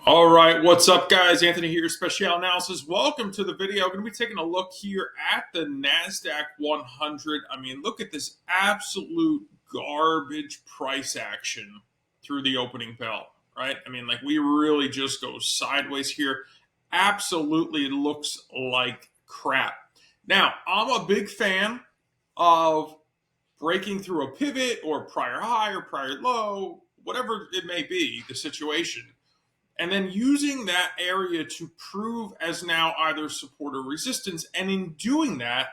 All right, what's up, guys? Anthony here, Special Analysis. Welcome to the video. I'm going to be taking a look here at the Nasdaq 100. I mean, look at this absolute garbage price action through the opening bell, right? I mean, like we really just go sideways here. Absolutely, it looks like crap. Now, I'm a big fan of breaking through a pivot or prior high or prior low, whatever it may be, the situation, and then using that area to prove as now either support or resistance. And in doing that,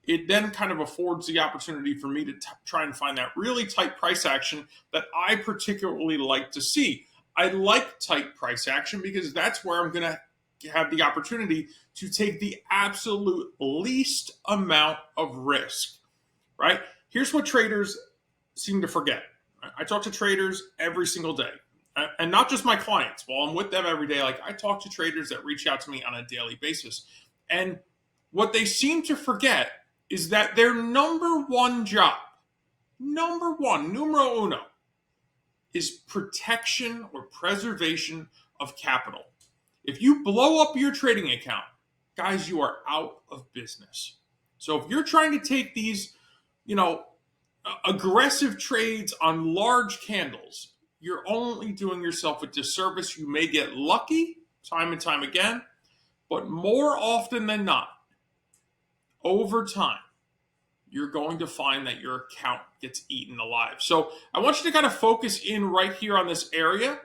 it then kind of affords the opportunity for me to try and find that really tight price action that I particularly like to see. I like tight price action because that's where I'm going to have the opportunity to take the absolute least amount of risk, right? Here's what traders seem to forget. I talk to traders every single day, and not just my clients. Well, I'm with them every day. Like I talk to traders that reach out to me on a daily basis. And what they seem to forget is that their number one job, number one, numero uno, is protection or preservation of capital. If you blow up your trading account, guys, you are out of business. So if you're trying to take these, aggressive trades on large candles, you're only doing yourself a disservice. You may get lucky time and time again, but more often than not, over time, you're going to find that your account gets eaten alive. So I want you to kind of focus in right here on this area.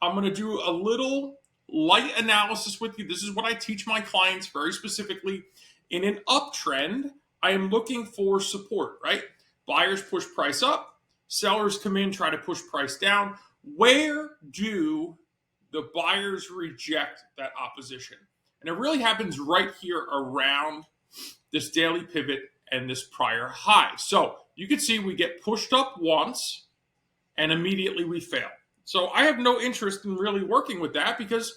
I'm going to do a little light analysis with you. This is what I teach my clients very specifically. In an uptrend, I am looking for support, right? Buyers push price up, sellers come in, try to push price down. Where do the buyers reject that opposition? And it really happens right here around this daily pivot and this prior high. So you can see we get pushed up once and immediately we fail. So I have no interest in really working with that because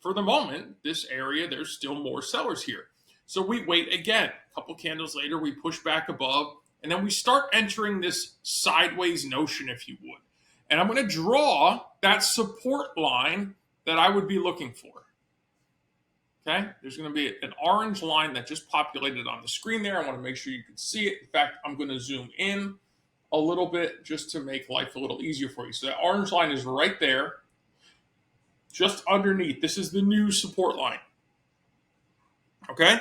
for the moment, this area, there's still more sellers here. So we wait again. A couple candles later, we push back above, and then we start entering this sideways notion, if you would. And I'm going to draw that support line that I would be looking for. Okay, there's going to be an orange line that just populated on the screen there. I want to make sure you can see it. In fact, I'm going to zoom in a little bit just to make life a little easier for you. So that orange line is right there, just underneath. This is the new support line. Okay,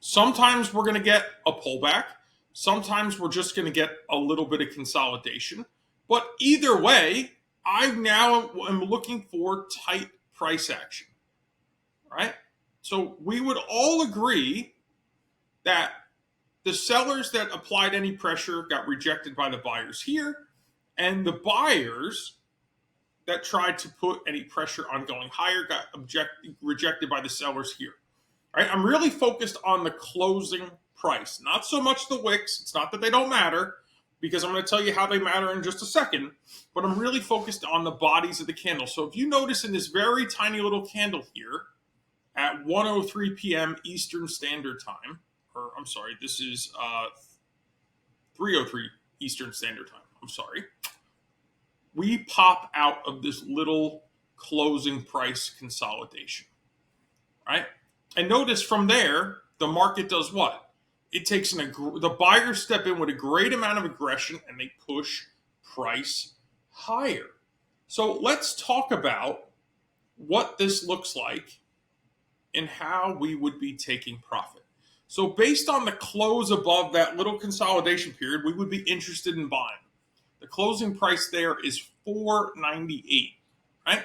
sometimes we're going to get a pullback. Sometimes we're just going to get a little bit of consolidation. But either way, I now am looking for tight price action, right? So we would all agree that the sellers that applied any pressure got rejected by the buyers here, and the buyers that tried to put any pressure on going higher got rejected by the sellers here. All right, I'm really focused on the closing price, not so much the wicks. It's not that they don't matter, because I'm going to tell you how they matter in just a second, but I'm really focused on the bodies of the candle. So if you notice in this very tiny little candle here at 1:03 p.m. Eastern Standard Time, or I'm sorry, this is 3:03 Eastern Standard Time, I'm sorry, we pop out of this little closing price consolidation, right? And notice from there, the market does what? It takes the buyers step in with a great amount of aggression and they push price higher. So let's talk about what this looks like and how we would be taking profit. So based on the close above that little consolidation period, we would be interested in buying. The closing price there is $4.98, right?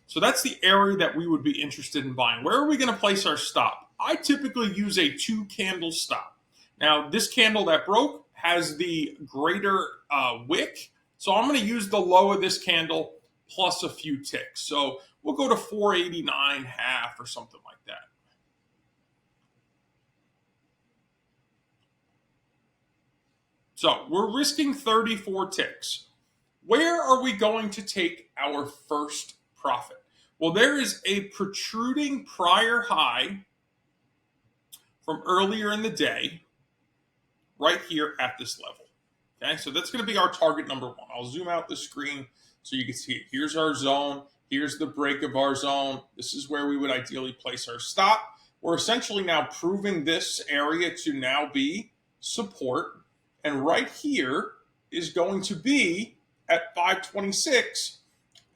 So that's the area that we would be interested in buying. Where are we going to place our stop? I typically use a 2-candle stop. Now, this candle that broke has the greater wick, so I'm going to use the low of this candle plus a few ticks. So we'll go to 489 half or something like that. So we're risking 34 ticks. Where are we going to take our first profit? Well, there is a protruding prior high from earlier in the day right here at this level. Okay, so that's going to be our target number one. I'll zoom out the screen so you can see it. Here's our zone. Here's the break of our zone. This is where we would ideally place our stop. We're essentially now proving this area to now be support. And right here is going to be at 526,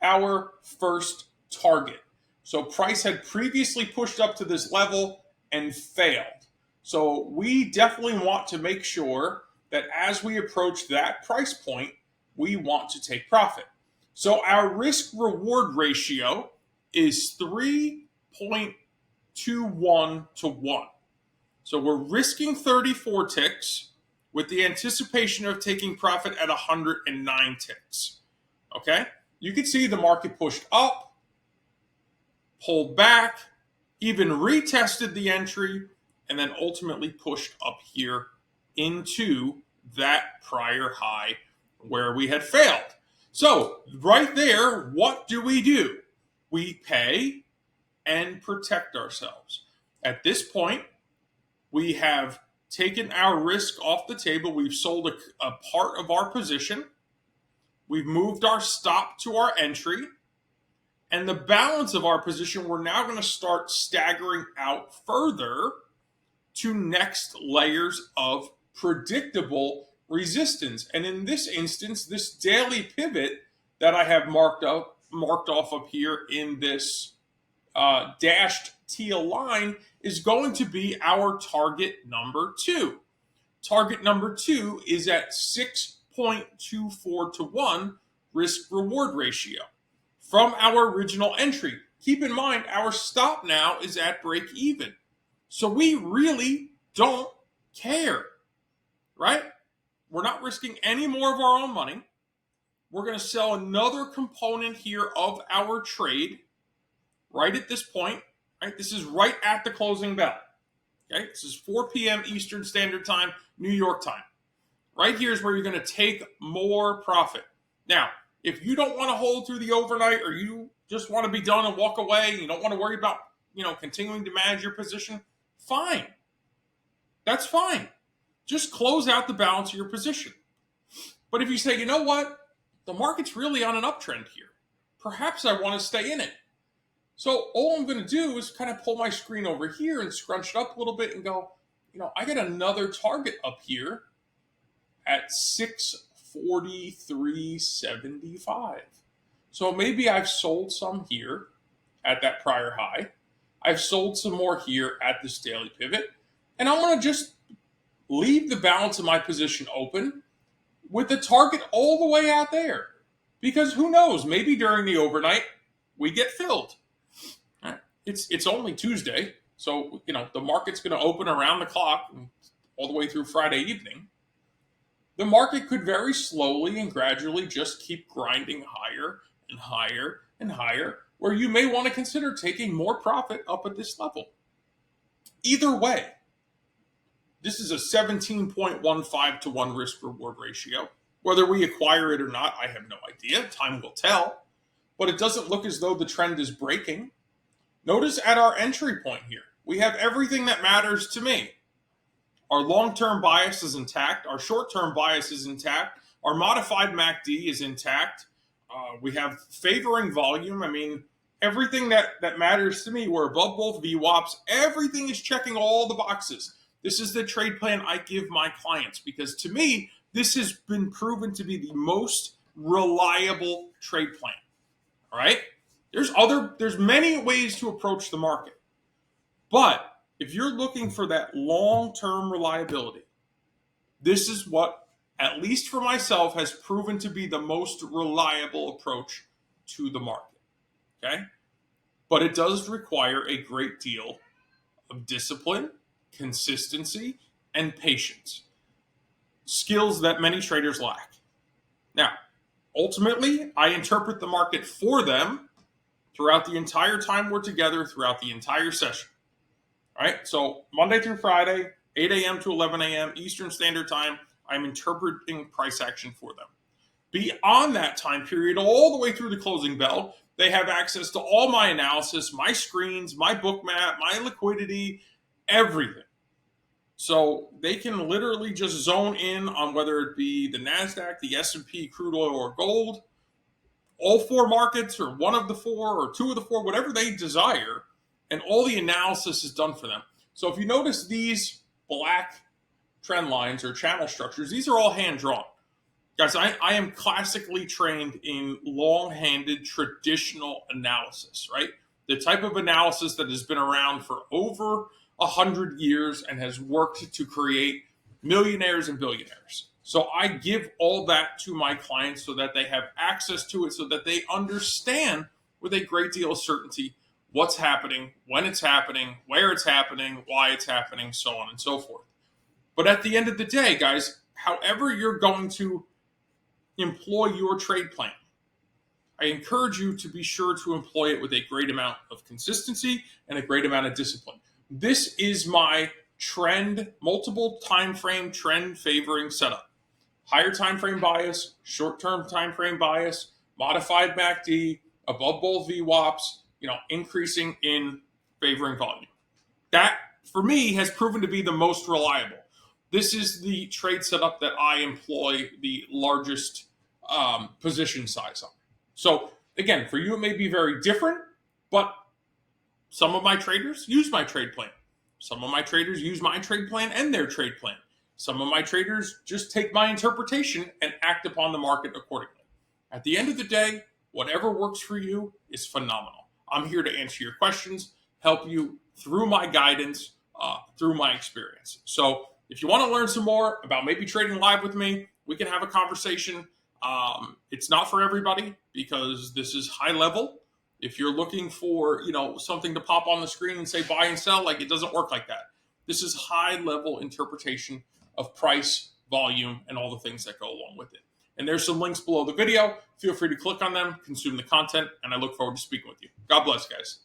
our first target. So price had previously pushed up to this level and failed. So we definitely want to make sure that as we approach that price point, we want to take profit. So our risk reward ratio is 3.21 to 1. So we're risking 34 ticks with the anticipation of taking profit at 109 ticks. Okay? You can see the market pushed up, pulled back, even retested the entry, and then ultimately pushed up here into that prior high where we had failed. So right there, what do? We pay and protect ourselves. At this point, we have taken our risk off the table. We've sold a part of our position. We've moved our stop to our entry. And the balance of our position, we're now going to start staggering out further to next layers of predictable resistance. And in this instance, this daily pivot that I have marked off up here in this dashed teal line is going to be our target number 2. Target number 2 is at 6.24 to 1 risk reward ratio from our original entry. Keep in mind, our stop now is at break even. So we really don't care, right? We're not risking any more of our own money. We're going to sell another component here of our trade right at this point, right? This is right at the closing bell. Okay, this is 4 p.m. Eastern Standard Time, New York time. Right here is where you're going to take more profit. Now, if you don't want to hold through the overnight, or you just want to be done and walk away, and you don't want to worry about, continuing to manage your position, fine. That's fine. Just close out the balance of your position. But if you say, you know what, the market's really on an uptrend here, perhaps I want to stay in it. So all I'm going to do is kind of pull my screen over here and scrunch it up a little bit and go, I got another target up here at 643.75. So maybe I've sold some here at that prior high. I've sold some more here at this daily pivot. And I'm going to just leave the balance of my position open with the target all the way out there. Because who knows, maybe during the overnight, we get filled. It's only Tuesday, so the market's going to open around the clock all the way through Friday evening. The market could very slowly and gradually just keep grinding higher and higher and higher, where you may want to consider taking more profit up at this level. Either way, this is a 17.15 to 1 risk reward ratio. Whether we acquire it or not, I have no idea. Time will tell. But it doesn't look as though the trend is breaking. Notice at our entry point here, we have everything that matters to me. Our long-term bias is intact. Our short-term bias is intact. Our modified MACD is intact. We have favoring volume. I mean, everything that matters to me, we're above both VWAPs. Everything is checking all the boxes. This is the trade plan I give my clients because to me, this has been proven to be the most reliable trade plan. All right? There's many ways to approach the market. But if you're looking for that long-term reliability, this is what, at least for myself, has proven to be the most reliable approach to the market. Okay? But it does require a great deal of discipline, consistency, and patience. Skills that many traders lack. Now, ultimately, I interpret the market for them throughout the entire time we're together, throughout the entire session. All right, so Monday through Friday, 8 a.m. to 11 a.m. Eastern Standard Time, I'm interpreting price action for them. Beyond that time period, all the way through the closing bell, they have access to all my analysis, my screens, my book map, my liquidity, everything. So they can literally just zone in on whether it be the Nasdaq, the S&P, crude oil, or gold, all four markets or one of the four or two of the four, whatever they desire, and all the analysis is done for them. So if you notice these black trend lines or channel structures, these are all hand drawn. Guys, I am classically trained in long-handed traditional analysis, right? The type of analysis that has been around for over 100 years and has worked to create millionaires and billionaires. So I give all that to my clients so that they have access to it, so that they understand with a great deal of certainty what's happening, when it's happening, where it's happening, why it's happening, so on and so forth. But at the end of the day, guys, however you're going to employ your trade plan, I encourage you to be sure to employ it with a great amount of consistency and a great amount of discipline. This is my multiple time frame trend favoring setup. Higher time frame bias, short-term time frame bias, modified MACD, above both VWAPs, increasing in favoring volume. That, for me, has proven to be the most reliable. This is the trade setup that I employ the largest position size on. So, again, for you it may be very different, but some of my traders use my trade plan. Some of my traders use my trade plan and their trade plan. Some of my traders just take my interpretation and act upon the market accordingly. At the end of the day, whatever works for you is phenomenal. I'm here to answer your questions, help you through my guidance, through my experience. So if you want to learn some more about maybe trading live with me, we can have a conversation. It's not for everybody because this is high level. If you're looking for, something to pop on the screen and say buy and sell, it doesn't work like that. This is high level interpretation of price, volume, and all the things that go along with it. And there's some links below the video. Feel free to click on them, consume the content, and I look forward to speaking with you. God bless, guys.